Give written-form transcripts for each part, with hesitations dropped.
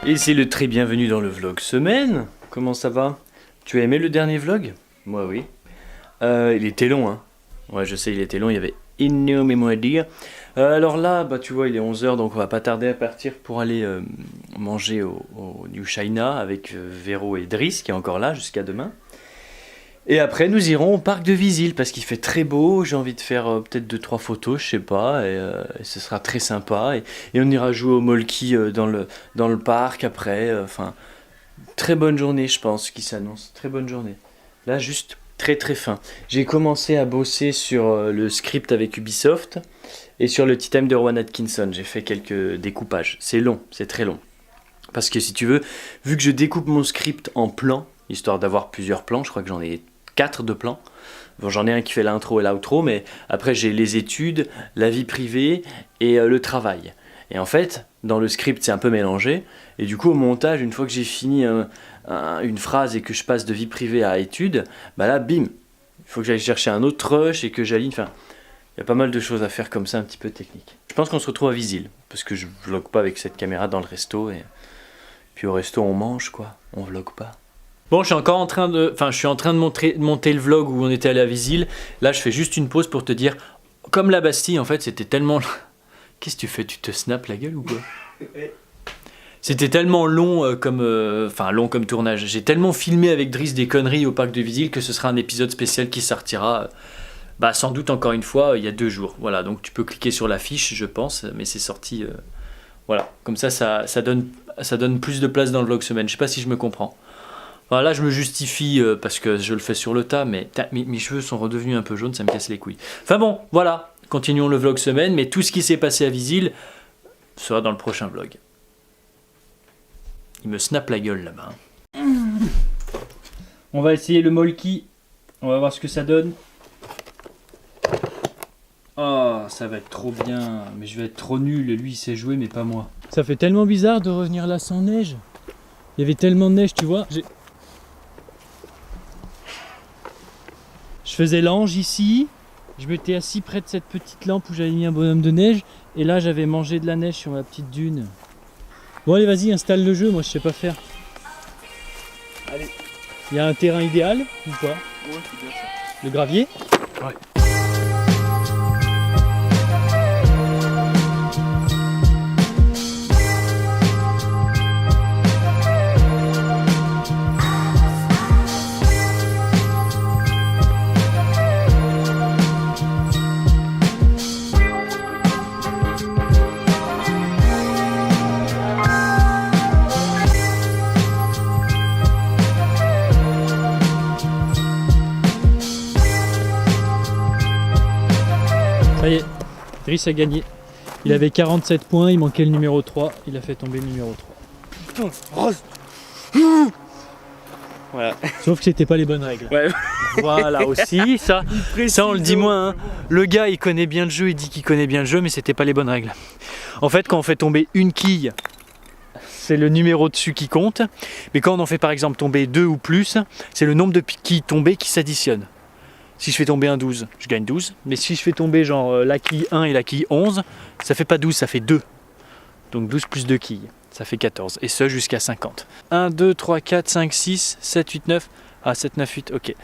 Et c'est le très bienvenu dans le vlog semaine. Comment ça va? Tu as aimé le dernier vlog? Moi oui. Il était long hein. Ouais je sais il était long, il y avait énormément à dire. Alors là bah tu vois il est 11h donc on va pas tarder à partir pour aller manger au New China avec Véro et Driss qui est encore là jusqu'à demain. Et après nous irons au parc de Visil parce qu'il fait très beau, j'ai envie de faire peut-être 2-3 photos, je sais pas, et ce sera très sympa. Et on ira jouer au molki dans le parc après, enfin, très bonne journée je pense qui s'annonce, très bonne journée. Là juste très très fin. J'ai commencé à bosser sur le script avec Ubisoft et sur le Tea Time de Rowan Atkinson, j'ai fait quelques découpages, c'est long, c'est très long. Parce que si tu veux, vu que je découpe mon script en plans, histoire d'avoir plusieurs plans, je crois que j'en ai 4 de plans. Bon, j'en ai un qui fait l'intro et l'outro, mais après j'ai les études, la vie privée et le travail. Et en fait, dans le script, c'est un peu mélangé. Et du coup, au montage, une fois que j'ai fini une phrase et que je passe de vie privée à études, bah là, bim, il faut que j'aille chercher un autre rush et que j'aligne. Enfin, il y a pas mal de choses à faire comme ça, un petit peu technique. Je pense qu'on se retrouve à Visil, parce que je vlog pas avec cette caméra dans le resto. Et puis au resto, on mange, quoi. On vlog pas. Bon, je suis encore en train de, monter le vlog où on était allé à Visil. Là, je fais juste une pause pour te dire, comme la Bastille, en fait, c'était tellement... Qu'est-ce que tu fais? Tu te snaps la gueule ou quoi? C'était tellement long long comme tournage. J'ai tellement filmé avec Driss des conneries au parc de Visil que ce sera un épisode spécial qui sortira, sans doute encore une fois, il y a 2 jours. Voilà, donc tu peux cliquer sur l'affiche, je pense, mais c'est sorti... voilà, comme ça donne plus de place dans le vlog semaine. Je sais pas si je me comprends. Voilà, là je me justifie parce que je le fais sur le tas, mais mes cheveux sont redevenus un peu jaunes, ça me casse les couilles. Enfin bon, voilà, continuons le vlog semaine, mais tout ce qui s'est passé à Visil sera dans le prochain vlog. Il me snap la gueule là-bas. On va essayer le molki, on va voir ce que ça donne. Oh, ça va être trop bien, mais je vais être trop nul, lui il sait jouer mais pas moi. Ça fait tellement bizarre de revenir là sans neige. Il y avait tellement de neige, tu vois. Je faisais l'ange ici, je m'étais assis près de cette petite lampe où j'avais mis un bonhomme de neige, et là j'avais mangé de la neige sur ma petite dune. Bon allez vas-y, installe le jeu, moi je sais pas faire. Allez. Il y a un terrain idéal ou pas? Ouais, c'est bien ça. Le gravier? Ouais. Ça y est, Driss a gagné. Il avait 47 points, il manquait le numéro 3, il a fait tomber le numéro 3. Putain, rose. Voilà. Sauf que c'était pas les bonnes règles. Ouais. Voilà aussi, ça on le dit moins. Hein. Le gars il connaît bien le jeu, il dit qu'il connaît bien le jeu, mais c'était pas les bonnes règles. En fait, quand on fait tomber une quille, c'est le numéro dessus qui compte. Mais quand on en fait par exemple tomber 2 ou plus, c'est le nombre de quilles tombées qui s'additionne. Si je fais tomber un 12, je gagne 12. Mais si je fais tomber genre la quille 1 et la quille 11, ça fait pas 12, ça fait 2. Donc 12 plus 2 quilles, ça fait 14. Et ce jusqu'à 50. 1, 2, 3, 4, 5, 6, 7, 8, 9. Ah, 7, 9, 8, ok.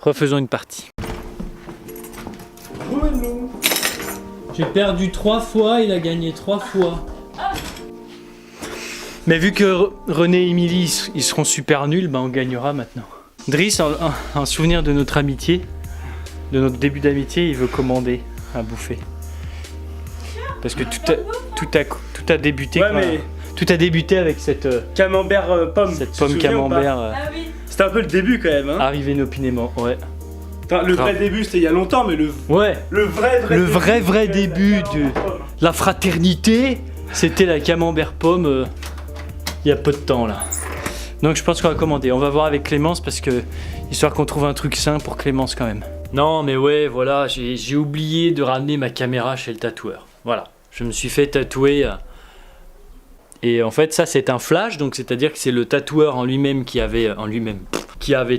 Refaisons une partie. J'ai perdu 3 fois, il a gagné 3 fois. Mais vu que René et Émilie ils seront super nuls, on gagnera maintenant. Driss, en souvenir de notre amitié, de notre début d'amitié, il veut commander à bouffer. Parce que tout a débuté. Ouais, mais... Tout a débuté avec cette camembert pomme. Cette pomme camembert. Ah oui. C'était un peu le début quand même. Hein. Arrivé inopinément, ouais. Enfin, le vrai début c'était il y a longtemps, mais le vrai début de la fraternité, c'était la camembert pomme il y a peu de temps là. Donc je pense qu'on va commander. On va voir avec Clémence parce que histoire qu'on trouve un truc sain pour Clémence quand même. Non mais ouais voilà, j'ai oublié de ramener ma caméra chez le tatoueur. Voilà, je me suis fait tatouer. Et en fait ça c'est un flash, donc c'est-à-dire que c'est le tatoueur en lui-même qui avait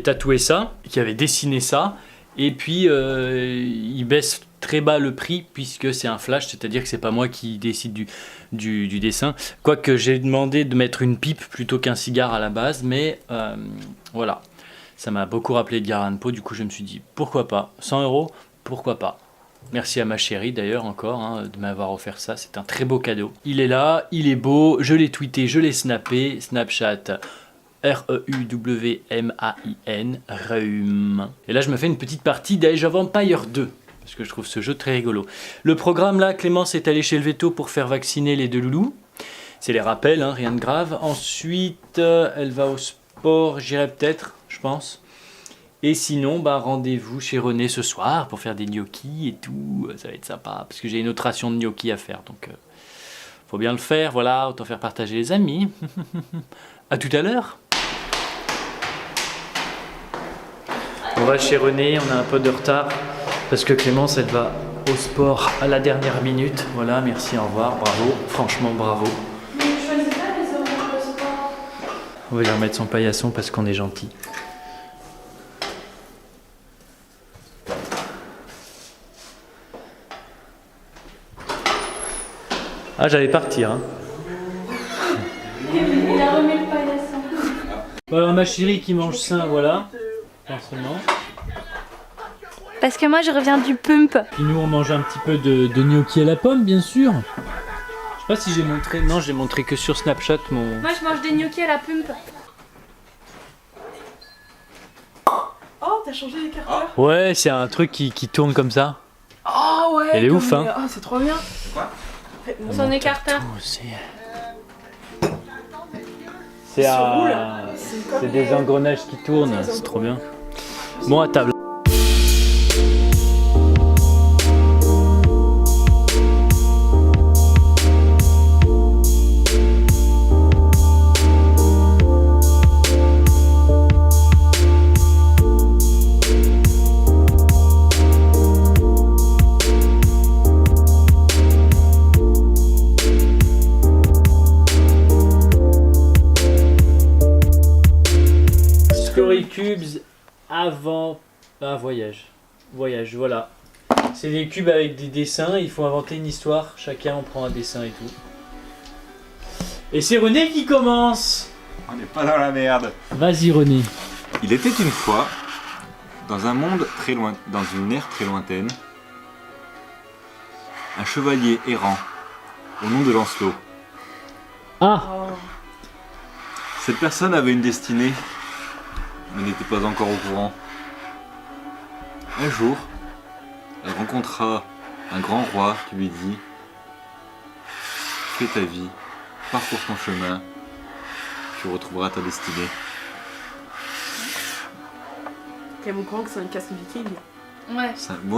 tatoué ça, qui avait dessiné ça. Et puis il baisse très bas le prix puisque c'est un flash, c'est-à-dire que c'est pas moi qui décide du dessin. Quoique j'ai demandé de mettre une pipe plutôt qu'un cigare à la base, mais voilà. Ça m'a beaucoup rappelé Edgar Allan Poe, du coup je me suis dit pourquoi pas, 100 €, pourquoi pas. Merci à ma chérie d'ailleurs encore de m'avoir offert ça, c'est un très beau cadeau. Il est là, il est beau, je l'ai tweeté, je l'ai snappé, Snapchat REUWMAIN, Reum. Et là je me fais une petite partie d'Age of Empires 2, parce que je trouve ce jeu très rigolo. Le programme là, Clémence est allée chez le veto pour faire vacciner les deux loulous. C'est les rappels, rien de grave. Ensuite, elle va au sport, j'irai peut-être, je pense. Et sinon, rendez-vous chez René ce soir pour faire des gnocchis et tout. Ça va être sympa, parce que j'ai une autre ration de gnocchis à faire, donc faut bien le faire, voilà, autant faire partager les amis. À tout à l'heure. On va chez René, on a un peu de retard, parce que Clémence, elle va au sport à la dernière minute. Voilà, merci, au revoir, bravo, franchement bravo. Mais je choisis pas les horaires de sport. On va lui remettre son paillasson parce qu'on est gentil. Ah, j'allais partir. Il a remis le paillasson. Bon, alors ma chérie qui mange sain, voilà, forcément. Parce que moi je reviens du pump. Puis nous on mange un petit peu de gnocchi à la pomme, bien sûr. Je sais pas si j'ai montré, non j'ai montré que sur Snapchat mon... Moi je mange des gnocchis à la pump. Oh, t'as changé l'écarteur. Ouais, c'est un truc qui tourne comme ça. Oh ouais. Elle est ouf, hein. Oh, c'est trop bien. Son écarteur. C'est roule. c'est des engrenages qui tournent, c'est trop bien. Bon, à table. Cubes avant un voyage, voilà. C'est des cubes avec des dessins, il faut inventer une histoire, chacun on prend un dessin et tout. Et c'est René qui commence. On n'est pas dans la merde. Vas-y René. Il était une fois, dans un monde très loin, dans une ère très lointaine, un chevalier errant au nom de Lancelot. Ah. Cette personne avait une destinée, mais n'était pas encore au courant. Un jour, elle rencontra un grand roi qui lui dit « Fais ta vie, parcours ton chemin, tu retrouveras ta destinée. » T'es au courant que c'est un casque viking. Ouais.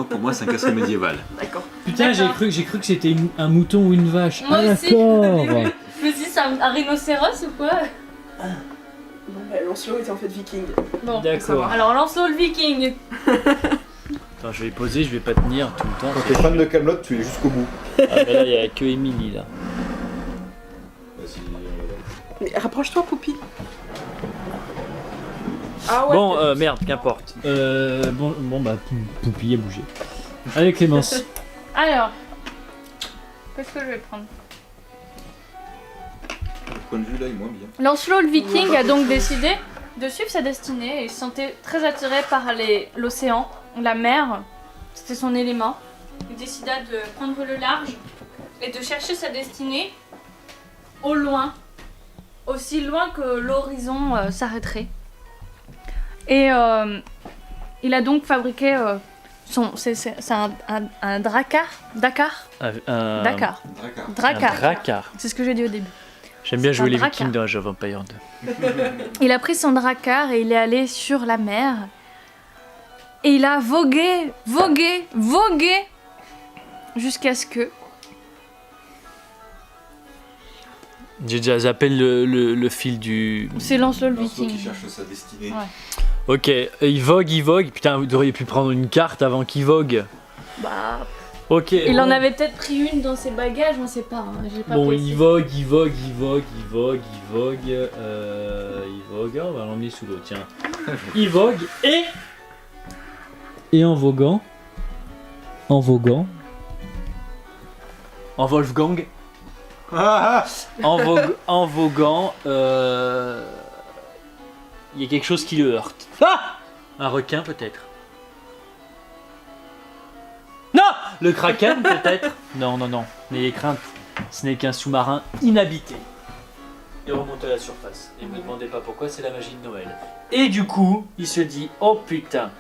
Pour moi, c'est un casque médiéval. D'accord. Putain, j'ai cru que c'était un mouton ou une vache. Moi aussi. D'accord. Je me suis dit, c'est un rhinocéros ou quoi? Bon, bah, Lancelot était en fait viking. Bon, D'accord. alors Lancelot le viking. Attends, je vais poser, je vais pas tenir tout le temps. Quand t'es fan de Camelot, tu es jusqu'au bout. Ah, mais là, il y a que Émilie là. Mais rapproche-toi, Poupie. Ah ouais. Bon, merde, qu'importe. Poupie a bougé. Allez, Clémence. Alors, qu'est-ce que je vais prendre? Le point de vue là est moins bien. Lancelot le viking a donc décidé de suivre sa destinée et il se sentait très attiré par l'océan, la mer. C'était son élément. Il décida de prendre le large et de chercher sa destinée au loin, aussi loin que l'horizon s'arrêterait. Et il a donc fabriqué c'est un dracar. Dakar. Dakar. Dracar. C'est ce que j'ai dit au début. J'aime bien C'est jouer un les dracar. Vikings dans Age of Empires 2. Il a pris son dracar et il est allé sur la mer. Et il a vogué jusqu'à ce que... J'ai déjà zappé le fil du... C'est Lancelot le Lancelot viking. qui cherche sa destinée. Ouais. Ok, il vogue. Putain, vous auriez pu prendre une carte avant qu'il vogue. Bah, Ok. il en avait peut-être pris une dans ses bagages, on sait pas. J'ai pas Bon, précisé. il vogue. Ah, on va l'emmener sous l'eau, tiens. Il vogue et en voguant, en voguant. En Wolfgang. En voguant, il y a quelque chose qui le heurte. Ah, un requin peut-être. Non, le kraken peut-être. Non, n'ayez crainte, ce n'est qu'un sous-marin inhabité. Il remonte à la surface. Et ne me demandez pas pourquoi, c'est la magie de Noël. Et du coup, il se dit, oh putain,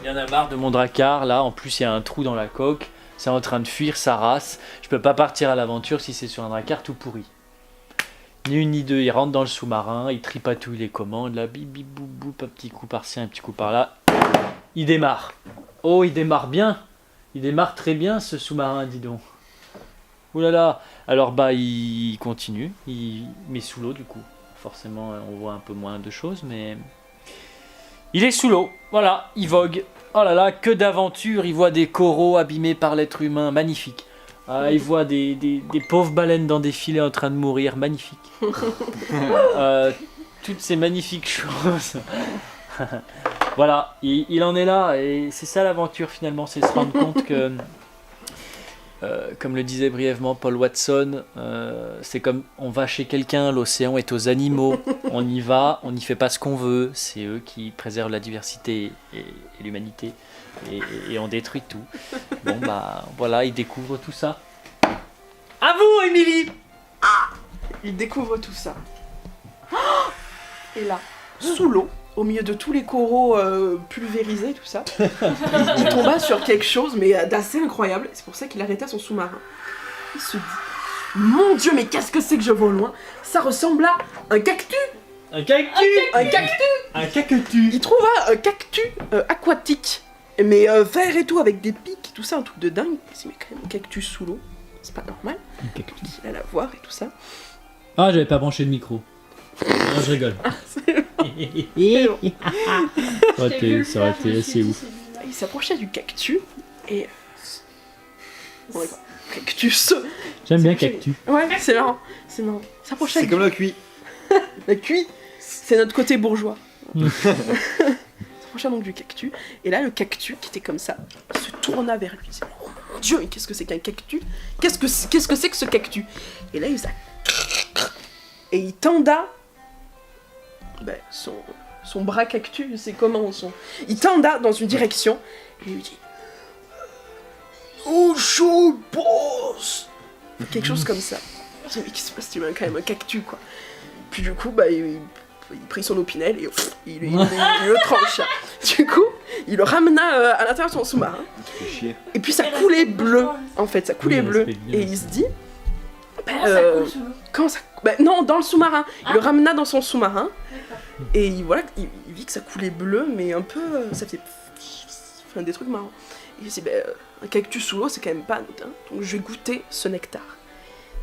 il y en a marre de mon dracard, là, en plus il y a un trou dans la coque, c'est en train de fuir sa race, je peux pas partir à l'aventure si c'est sur un dracard tout pourri. Ni une ni deux, il rentre dans le sous-marin, il tripatouille les commandes, là, bip bip boum boum, un petit coup par-ci, un petit coup par-là. Il démarre. Oh, il démarre bien. Il démarre très bien ce sous-marin, dis donc. Ouh là là. Alors bah il continue, il met sous l'eau du coup. Forcément on voit un peu moins de choses, mais il est sous l'eau. Voilà, il vogue. Oh là là, que d'aventure. Il voit des coraux abîmés par l'être humain, magnifique. Il voit des pauvres baleines dans des filets en train de mourir, magnifique. Toutes ces magnifiques choses. Voilà, il en est là et c'est ça l'aventure finalement, c'est se rendre compte que comme le disait brièvement Paul Watson, c'est comme on va chez quelqu'un, l'océan est aux animaux, on y va, on n'y fait pas ce qu'on veut, c'est eux qui préservent la diversité et l'humanité et on détruit tout. Bon bah voilà, il découvre tout ça. À vous, Émilie. Il découvre tout ça. Et là, sous l'eau, au milieu de tous les coraux pulvérisés, tout ça, il tomba sur quelque chose, mais d'assez incroyable. C'est pour ça qu'il arrêta son sous-marin. Il se dit, mon Dieu, mais qu'est-ce que c'est que je vois au loin? Ça ressemble à un cactus. Un cactus. Un cactus. Un cactus. Il trouva un cactus aquatique, mais vert et tout, avec des pics, tout ça, un truc de dingue. Il s'est dit, mais quand même, un cactus sous l'eau, c'est pas normal. Un cactus. Il allait voir et tout ça. Ah, j'avais pas branché le micro. Non, je rigole. Ça aurait été assez ouf. Il s'approchait du cactus et... Bon, cactus. J'aime bien cactus. Ouais, c'est marrant. C'est marrant. Il s'approchait C'est comme la cuit. La cuit, c'est notre côté bourgeois. Il s'approchait donc du cactus. Et là, le cactus, qui était comme ça, se tourna vers lui. Il disait, oh mon Dieu, mais qu'est-ce que c'est qu'un cactus? Qu'est-ce que c'est que ce cactus? Et là, il faisait... Et il tenda... Ben, son bras cactus, c'est comment son... Il tenda dans une direction, et il lui dit... Oh, chaud, boss! Quelque chose comme ça. Je dis, mais qu'est-ce qui se passe? Tu veux quand même un cactus, quoi. Puis du coup, bah, il prit son opinel et il le trancha. Du coup, il le ramena à l'intérieur de son sous-marin. Et puis ça coulait bleu, en fait, ça coulait bleu. Et il se dit... Comment ça non, dans le sous-marin. Il le ramena dans son sous-marin. Et il vit que ça coulait bleu, mais un peu... ça faisait... Enfin, des trucs marrants. Et il s'est dit, un cactus sous l'eau, c'est quand même pas anodin. Donc je vais goûter ce nectar.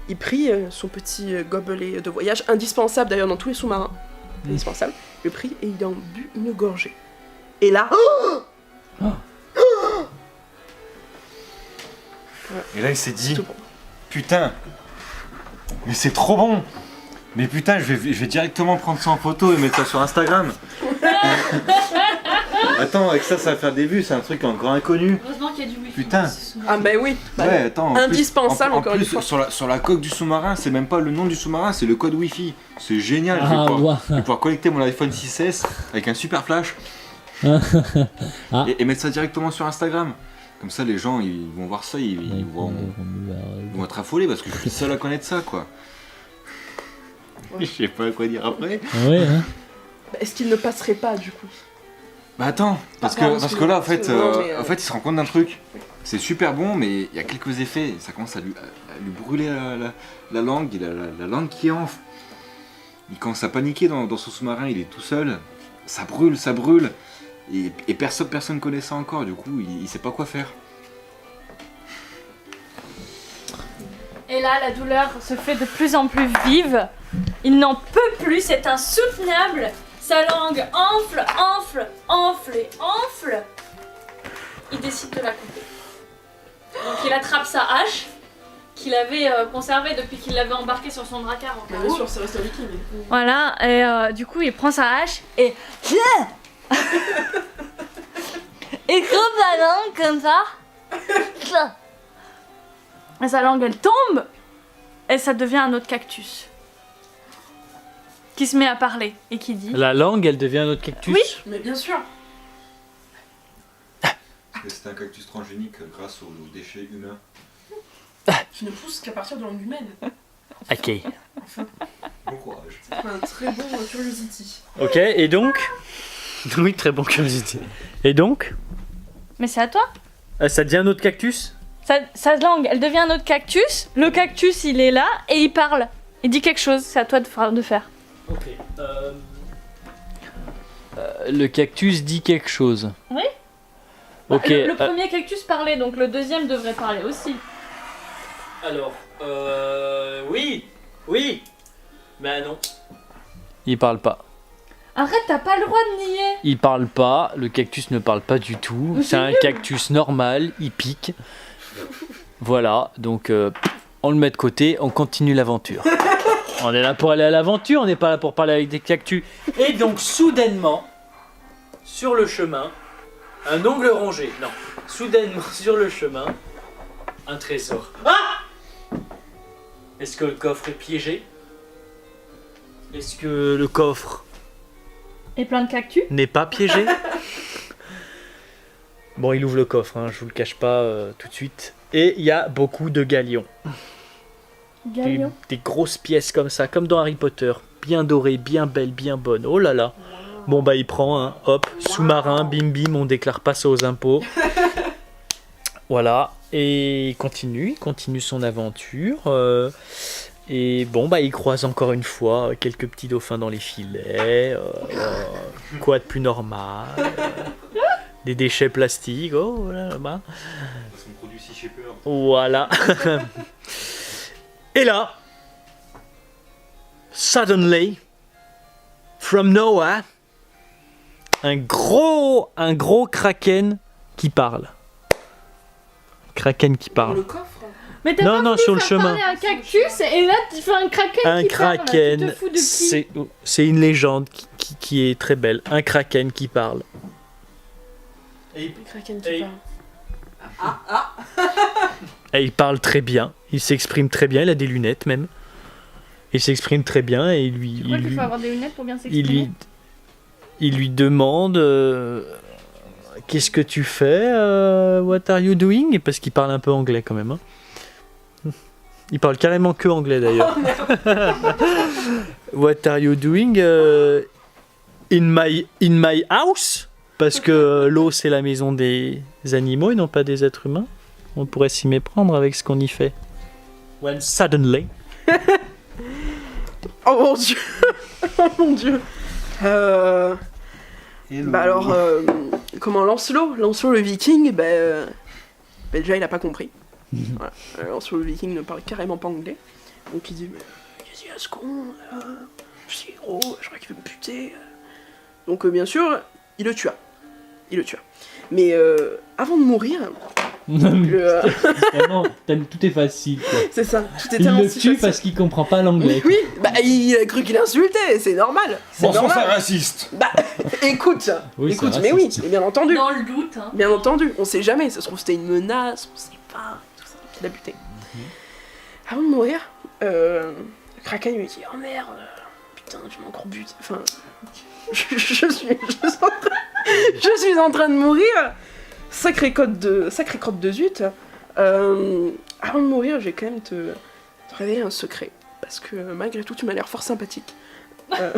Il prit son petit gobelet de voyage, indispensable d'ailleurs dans tous les sous-marins. Indispensable. Il le prit et il en but une gorgée. Et là... Et là, il s'est dit, Tout bon. putain, mais c'est trop bon. Mais putain, je vais directement prendre ça en photo et mettre ça sur Instagram. Attends, avec ça va faire des vues, c'est un truc encore inconnu. Heureusement qu'il y a du wifi. Putain. Ah bah oui. Ouais, attends. Indispensable, en encore une plus, fois. sur la coque du sous-marin, c'est même pas le nom du sous-marin, c'est le code Wi-Fi. C'est génial, je vais pouvoir connecter mon iPhone 6S avec un super flash et mettre ça directement sur Instagram. Comme ça, les gens, ils vont voir ça, ils vont être affolés parce que je suis le seul à connaître ça, quoi. Je sais pas quoi dire après. Ouais, hein. Est-ce qu'il ne passerait pas, du coup? Bah attends, parce que là, en fait, il se rend compte d'un truc. C'est super bon, mais il y a quelques effets. Ça commence à lui brûler la langue. Il a la langue qui enfle. Il commence à paniquer dans son sous-marin. Il est tout seul. Ça brûle. Et personne connaît ça encore. Du coup, il sait pas quoi faire. Et là, la douleur se fait de plus en plus vive. Il n'en peut plus, c'est insoutenable. Sa langue enfle. Il décide de la couper. Donc il attrape sa hache, qu'il avait conservée depuis qu'il l'avait embarquée sur son dracard en cas Bien où. sûr, c'est resté liquide. Voilà, et du coup il prend sa hache et... et coupe la langue comme ça. Et sa langue, elle tombe, et ça devient un autre cactus. Qui se met à parler, et qui dit... La langue, elle devient un autre cactus. Oui. Mais bien sûr. C'est un cactus transgénique grâce aux déchets humains. Qui ne pousse qu'à partir de langue humaine. Ok. Bon courage. C'est un très bon Curiosity. Ok, et donc... Oui, très bon curiosité. Et donc Mais c'est à toi. ça devient un autre cactus? Sa langue, elle devient un autre cactus. Le cactus, il est là, et il parle. Il dit quelque chose, c'est à toi de faire. Ok. Le cactus dit quelque chose. Oui. Ok. Le premier cactus parlait, donc le deuxième devrait parler aussi. Alors, oui. Oui. Mais non. Il parle pas. Arrête, t'as pas le droit de nier. Il parle pas, le cactus ne parle pas du tout. Mais C'est c'est un nul. cactus normal, il pique. Voilà, donc on le met de côté, on continue l'aventure. On est là pour aller à l'aventure, on n'est pas là pour parler avec des cactus. Et donc soudainement, sur le chemin, un ongle rongé. Non, soudainement sur le chemin, un trésor. Ah! Est-ce que le coffre est piégé? Est-ce que le coffre Et plein de cactus. n'est pas piégé? Bon, il ouvre le coffre, hein, je vous le cache pas tout de suite. Et il y a beaucoup de galions. Galion. Des grosses pièces comme ça, comme dans Harry Potter. Bien dorées, bien belles, bien bonnes. Oh là là. Bon bah il prend, hein, hop, sous-marin, bim bim, on déclare pas ça aux impôts. Voilà. Et il continue son aventure. Et bon bah il croise encore une fois quelques petits dauphins dans les filets. Quoi de plus normal? Des déchets plastiques, oh voilà là-bas. Son produit si chez peur. Voilà. Et là, suddenly, from nowhere, un gros kraken qui parle. Kraken qui Dans parle. le coffre. Mais t'as Non, pas non, voulu sur le faire chemin. parler un cactus et là tu fais un kraken Un qui parle. Tu kraken, te fous de qui? c'est une légende qui est très belle. Un kraken qui parle. Le kraken qui Et- parle. Et il parle très bien, il s'exprime très bien, il a des lunettes même. Il s'exprime très bien et Tu crois qu'il faut avoir des lunettes pour bien s'exprimer? il lui demande qu'est-ce que tu fais, what are you doing, parce qu'il parle un peu anglais quand même. Hein. Il parle carrément que anglais d'ailleurs. What are you doing in my house, parce que l'eau c'est la maison des animaux et non pas des êtres humains. On pourrait s'y méprendre avec ce qu'on y fait. When suddenly. Oh mon dieu. Oh mon dieu. Bah alors, comment Lancelot le viking, bah déjà il a pas compris. Voilà. Lancelot le viking ne parle carrément pas anglais. Donc il dit, mais qu'est-ce qu'il y a ce con je suis gros, je crois qu'il veut me buter. Donc bien sûr, il le tua. Mais avant de mourir, Vraiment, tout est facile. Quoi. c'est ça, tout était Il le ainsi tue facile. parce qu'il comprend pas l'anglais. Oui, bah il a cru qu'il insultait, c'est normal. C'est Bon sang, c'est normal. raciste. Bah écoute, Oui, écoute, c'est mais oui, raciste. mais bien entendu. Dans le doute, hein. Bien entendu, on sait jamais, ça se trouve c'était une menace, on sait pas, tout ça, qu'il a buté. Avant de mourir, Kraken lui dit, oh merde, putain, je m'ai encore buté, enfin, je suis en train de mourir, sacré crotte de zut. Avant de mourir, je vais quand même te révéler un secret, parce que malgré tout, tu m'as l'air fort sympathique. Voilà.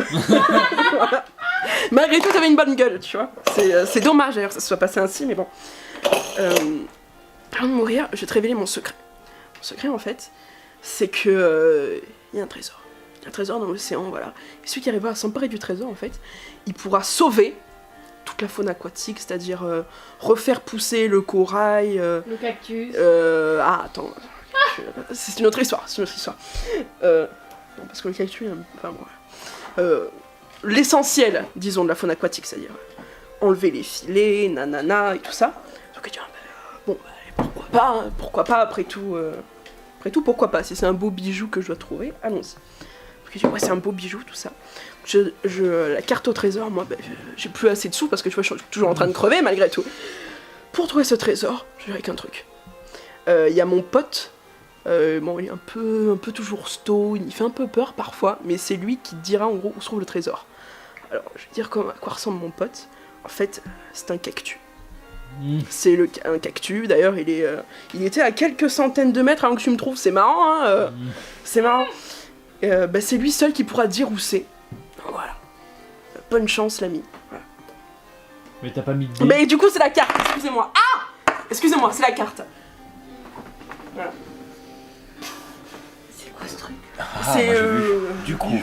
Malgré tout, t'avais une bonne gueule, tu vois. C'est dommage d'ailleurs que ça se soit passé ainsi, mais bon. Avant de mourir, je vais te révéler mon secret. Mon secret, en fait, c'est que il y a un trésor. Il y a un trésor dans l'océan, voilà. Et celui qui arrivera à s'emparer du trésor, en fait, il pourra sauver toute la faune aquatique, c'est-à-dire refaire pousser le corail. Le cactus. Ah, attends. C'est une autre histoire. Non, parce que le cactus, enfin bon. L'essentiel, disons, de la faune aquatique, c'est-à-dire enlever les filets, nanana et tout ça. Donc il dit, bon, bah, pourquoi pas, après tout, pourquoi pas, si c'est un beau bijou que je dois trouver, allons-y. Donc il dit, ouais, c'est un beau bijou, tout ça. La carte au trésor, moi, bah, j'ai plus assez de sous parce que tu vois, je suis toujours en train de crever malgré tout. Pour trouver ce trésor, je verrai qu'un truc. Il y a mon pote, bon, il est un peu toujours stone, il fait un peu peur parfois, mais c'est lui qui te dira en gros où se trouve le trésor. Alors, je vais dire à quoi ressemble mon pote. En fait, c'est un cactus. C'est un cactus, d'ailleurs, il était à quelques centaines de mètres avant que tu me trouves, c'est marrant, hein, c'est marrant. C'est lui seul qui pourra dire où c'est. Voilà. Bonne chance, l'ami. Voilà. Mais t'as pas mis de dés. Mais du coup, c'est la carte, excusez-moi. Ah, excusez-moi, c'est la carte. Voilà. C'est quoi ce truc? Moi, j'ai vu. Du coup,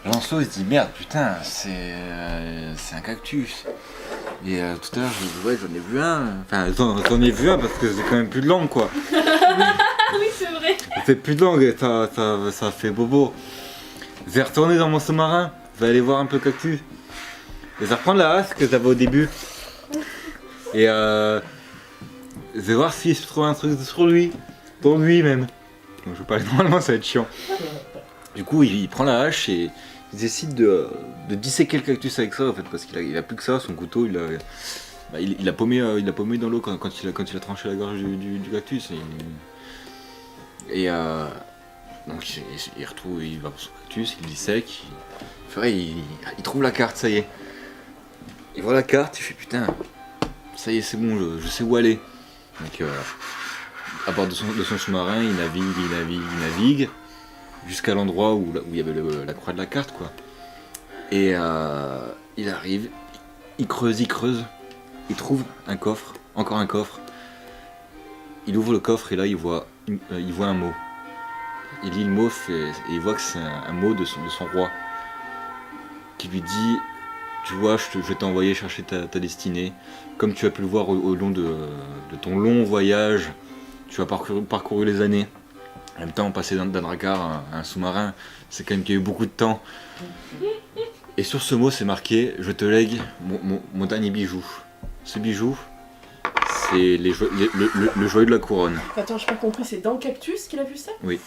Lancelot il se dit merde, putain, c'est un cactus. Et tout à l'heure, j'en ai vu un. Enfin, j'en ai vu un parce que j'ai quand même plus de langue, quoi. Oui, c'est vrai. Ça fait plus de langue et ça fait bobo. Je vais retourner dans mon sous-marin, je vais aller voir un peu le cactus. Et je vais reprendre la hache que j'avais au début. Et je vais voir si je trouve un truc sur lui. Pour lui même. Donc je vais pas aller normalement, ça va être chiant. Du coup, il prend la hache et il décide de disséquer le cactus avec ça en fait, parce qu'il a plus que ça, son couteau, il l'a paumé dans l'eau quand il a tranché la gorge du cactus. Donc il va pour son cactus, il dissèque, il trouve la carte, ça y est. Il voit la carte, il fait putain, ça y est, c'est bon, je sais où aller. Donc à bord de son sous-marin, il navigue jusqu'à l'endroit où il y avait la croix de la carte, quoi. Et il arrive, il creuse, il trouve un coffre, encore un coffre. Il ouvre le coffre et là il voit un mot. Il lit le mot et il voit que c'est un mot de son roi qui lui dit: tu vois, je vais t'envoyer chercher ta destinée. Comme tu as pu le voir au long de ton long voyage, tu as parcouru les années. En même temps, passer d'un dracard à un sous-marin, c'est quand même qu'il y a eu beaucoup de temps. Et sur ce mot, c'est marqué: je te lègue mon dernier bijou. Ce bijou, c'est le joyau de la couronne. Attends, j'ai pas compris, c'est dans le cactus qu'il a vu ça? Oui.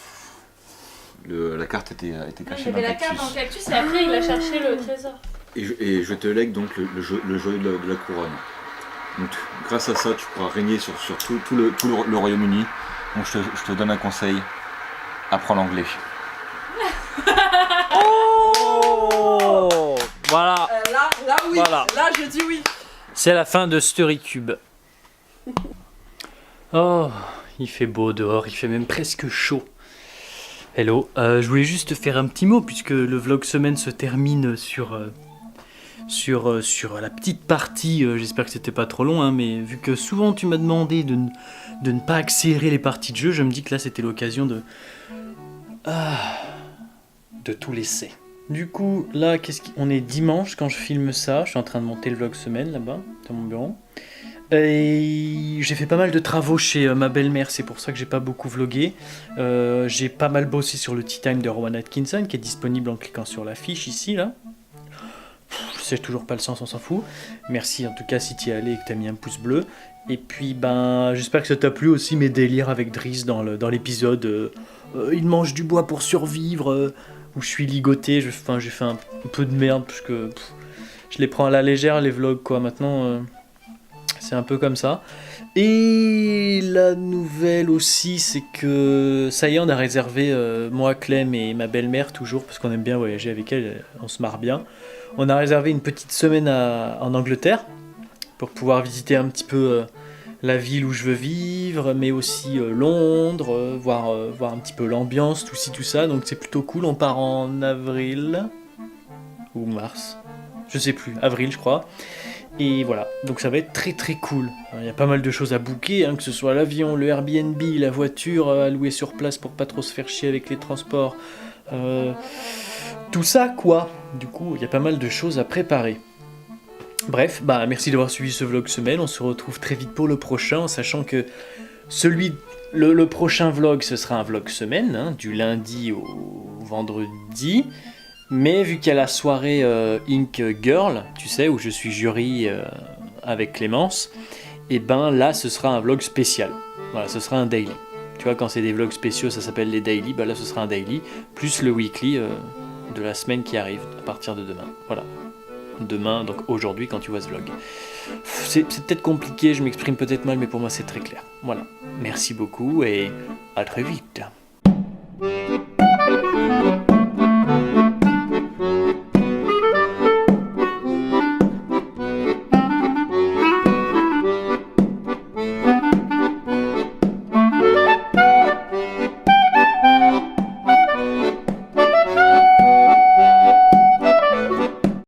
La carte était Il cachée y dans avait le la carte dans le cactus et après il a cherché le trésor. Et je te lègue donc le joyau de la couronne. Donc grâce à ça, tu pourras régner sur tout le Royaume-Uni. Donc je te donne un conseil: apprends l'anglais. Oh, voilà. Là oui, Voilà. là je dis oui. C'est la fin de Storycube. Oh, il fait beau dehors, il fait même presque chaud. Hello, je voulais juste faire un petit mot puisque le vlog semaine se termine sur la petite partie. J'espère que c'était pas trop long, hein, mais vu que souvent tu m'as demandé de ne pas accélérer les parties de jeu, je me dis que là c'était l'occasion de tout laisser. Du coup, là, on est dimanche quand je filme ça. Je suis en train de monter le vlog semaine là-bas, dans mon bureau. Et j'ai fait pas mal de travaux chez ma belle-mère, c'est pour ça que j'ai pas beaucoup vlogué. J'ai pas mal bossé sur le Tea Time de Rowan Atkinson, qui est disponible en cliquant sur la fiche ici, là. Je sais toujours pas le sens, on s'en fout. Merci en tout cas si tu y es allé et que t'as mis un pouce bleu. Et puis, j'espère que ça t'a plu aussi mes délires avec Driss dans l'épisode il mange du bois pour survivre, où je suis ligoté. J'ai fait un peu de merde, parce que je les prends à la légère, les vlogs, quoi. Maintenant, c'est un peu comme ça. Et la nouvelle aussi, c'est que ça y est, on a réservé, moi, Clem et ma belle-mère, toujours, parce qu'on aime bien voyager avec elle, on se marre bien. On a réservé une petite semaine en Angleterre, pour pouvoir visiter un petit peu la ville où je veux vivre, mais aussi Londres, voir un petit peu l'ambiance, tout ci, tout ça. Donc c'est plutôt cool. On part en avril ou mars, je sais plus, avril je crois. Et voilà, donc ça va être très très cool. Il y a pas mal de choses à booker, hein, que ce soit l'avion, le Airbnb, la voiture à louer sur place pour pas trop se faire chier avec les transports. Tout ça quoi. Du coup, il y a pas mal de choses à préparer. Bref, merci d'avoir suivi ce vlog semaine. On se retrouve très vite pour le prochain, en sachant que le prochain vlog, ce sera un vlog semaine, hein, du lundi au vendredi. Mais vu qu'il y a la soirée Ink Girl, tu sais, où je suis jury avec Clémence, et là, ce sera un vlog spécial. Voilà, ce sera un daily. Tu vois, quand c'est des vlogs spéciaux, ça s'appelle les daily. Là, ce sera un daily, plus le weekly de la semaine qui arrive, à partir de demain. Voilà. demain, donc aujourd'hui quand tu vois ce vlog. C'est peut-être compliqué, je m'exprime peut-être mal, mais pour moi c'est très clair. Voilà, merci beaucoup et à très vite.